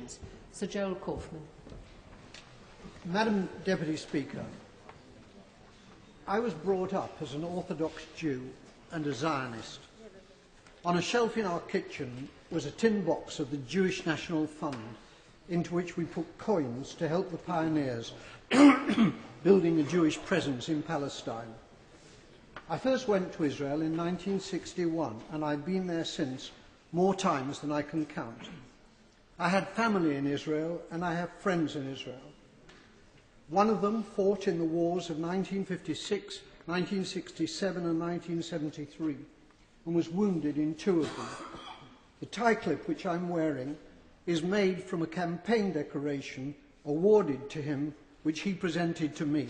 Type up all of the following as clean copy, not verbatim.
Palestinians. Sir Gerald Kaufman. Madam Deputy Speaker, I was brought up as an orthodox Jew and a Zionist. On a shelf in our kitchen was a tin box of the Jewish National Fund, into which we put coins to help the pioneers building a Jewish presence in Palestine. I first went to Israel in 1961, and I've been there since more times than I can count. I had family in Israel, and I have friends in Israel. One of them fought in the wars of 1956, 1967 and 1973, and was wounded in two of them. The tie clip which I'm wearing is made from a campaign decoration awarded to him, which he presented to me.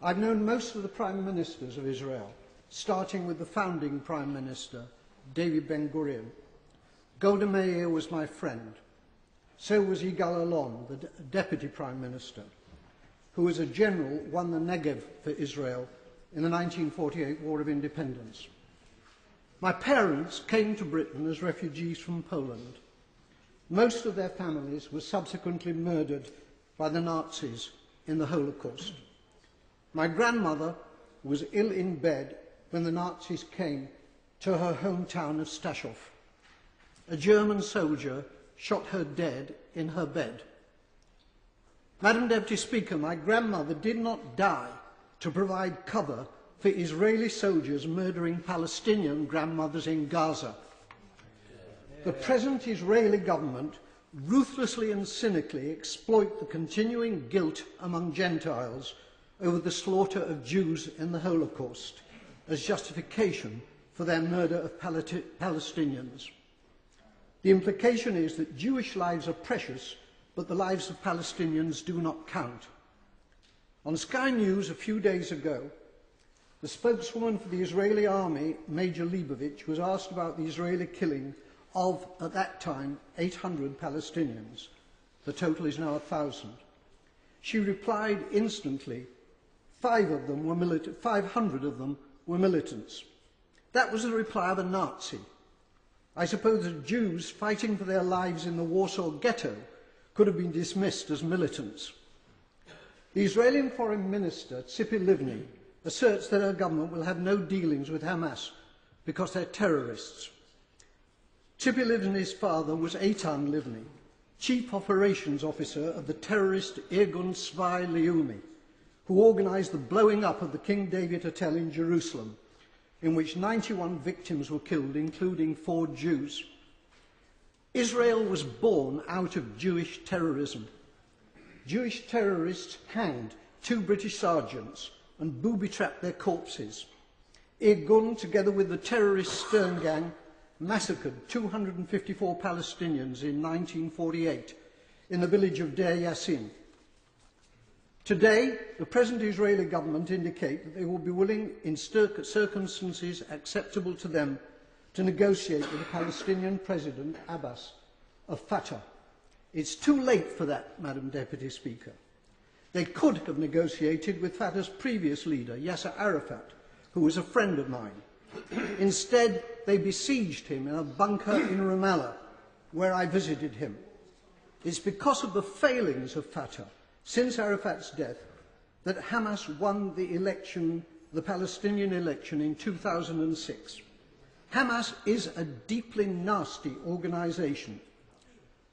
I've known most of the prime ministers of Israel, starting with the founding prime minister, David Ben-Gurion. Golda Meir was my friend. So was Yigal Allon, the deputy prime minister, who as a general won the Negev for Israel in the 1948 War of Independence. My parents came to Britain as refugees from Poland. Most of their families were subsequently murdered by the Nazis in the Holocaust. My grandmother was ill in bed when the Nazis came to her hometown of Stachov. A German soldier shot her dead in her bed. Madam Deputy Speaker, my grandmother did not die to provide cover for Israeli soldiers murdering Palestinian grandmothers in Gaza. The present Israeli government ruthlessly and cynically exploit the continuing guilt among Gentiles over the slaughter of Jews in the Holocaust as justification for their murder of Palestinians. The implication is that Jewish lives are precious, but the lives of Palestinians do not count. On Sky News a few days ago, the spokeswoman for the Israeli army, Major Leibovich, was asked about the Israeli killing of, at that time, 800 Palestinians. The total is now 1,000. She replied instantly, 500 of them were militants. That was the reply of a Nazi. I suppose that Jews fighting for their lives in the Warsaw Ghetto could have been dismissed as militants. The Israeli Foreign Minister, Tzipi Livni, asserts that her government will have no dealings with Hamas because they're terrorists. Tzipi Livnis' father was Eitan Livni, Chief Operations Officer of the terrorist Irgun Tzvi Leumi, who organised the blowing up of the King David Hotel in Jerusalem, in which 91 victims were killed, including 4 Jews. Israel was born out of Jewish terrorism. Jewish terrorists hanged 2 British sergeants and booby-trapped their corpses. Irgun, together with the terrorist Stern Gang, massacred 254 Palestinians in 1948 in the village of Deir Yassin. Today, the present Israeli government indicate that they will be willing, in circumstances acceptable to them, to negotiate with the Palestinian President, Abbas, of Fatah. It's too late for that, Madam Deputy Speaker. They could have negotiated with Fatah's previous leader, Yasser Arafat, who was a friend of mine. Instead, they besieged him in a bunker in Ramallah, where I visited him. It's because of the failings of Fatah since Arafat's death that Hamas won the election, the Palestinian election in 2006. Hamas is a deeply nasty organisation,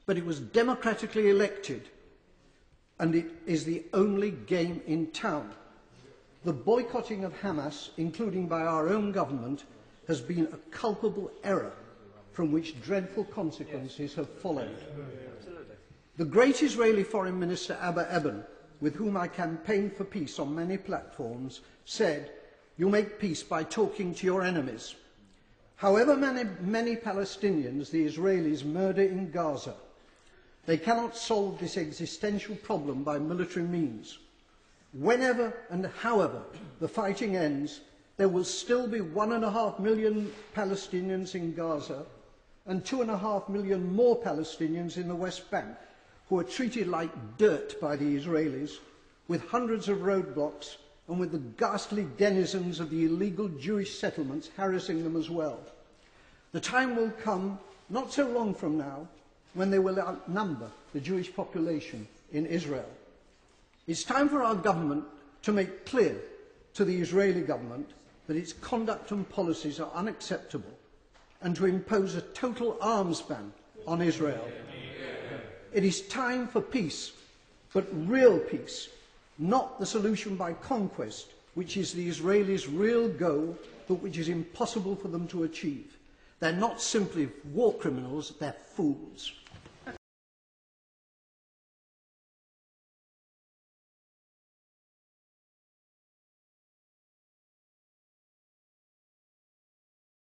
but it was democratically elected, and it is the only game in town. The boycotting of Hamas, including by our own government, has been a culpable error from which dreadful consequences have followed. The great Israeli Foreign Minister Abba Eban, with whom I campaigned for peace on many platforms, said, "You make peace by talking to your enemies." However many Palestinians the Israelis murder in Gaza, they cannot solve this existential problem by military means. Whenever and however the fighting ends, there will still be 1.5 million Palestinians in Gaza and 2.5 million more Palestinians in the West Bank, who are treated like dirt by the Israelis, with hundreds of roadblocks and with the ghastly denizens of the illegal Jewish settlements harassing them as well. The time will come, not so long from now, when they will outnumber the Jewish population in Israel. It's time for our government to make clear to the Israeli government that its conduct and policies are unacceptable and to impose a total arms ban on Israel. It is time for peace, but real peace, not the solution by conquest, which is the Israelis' real goal, but which is impossible for them to achieve. They're not simply war criminals, they're fools.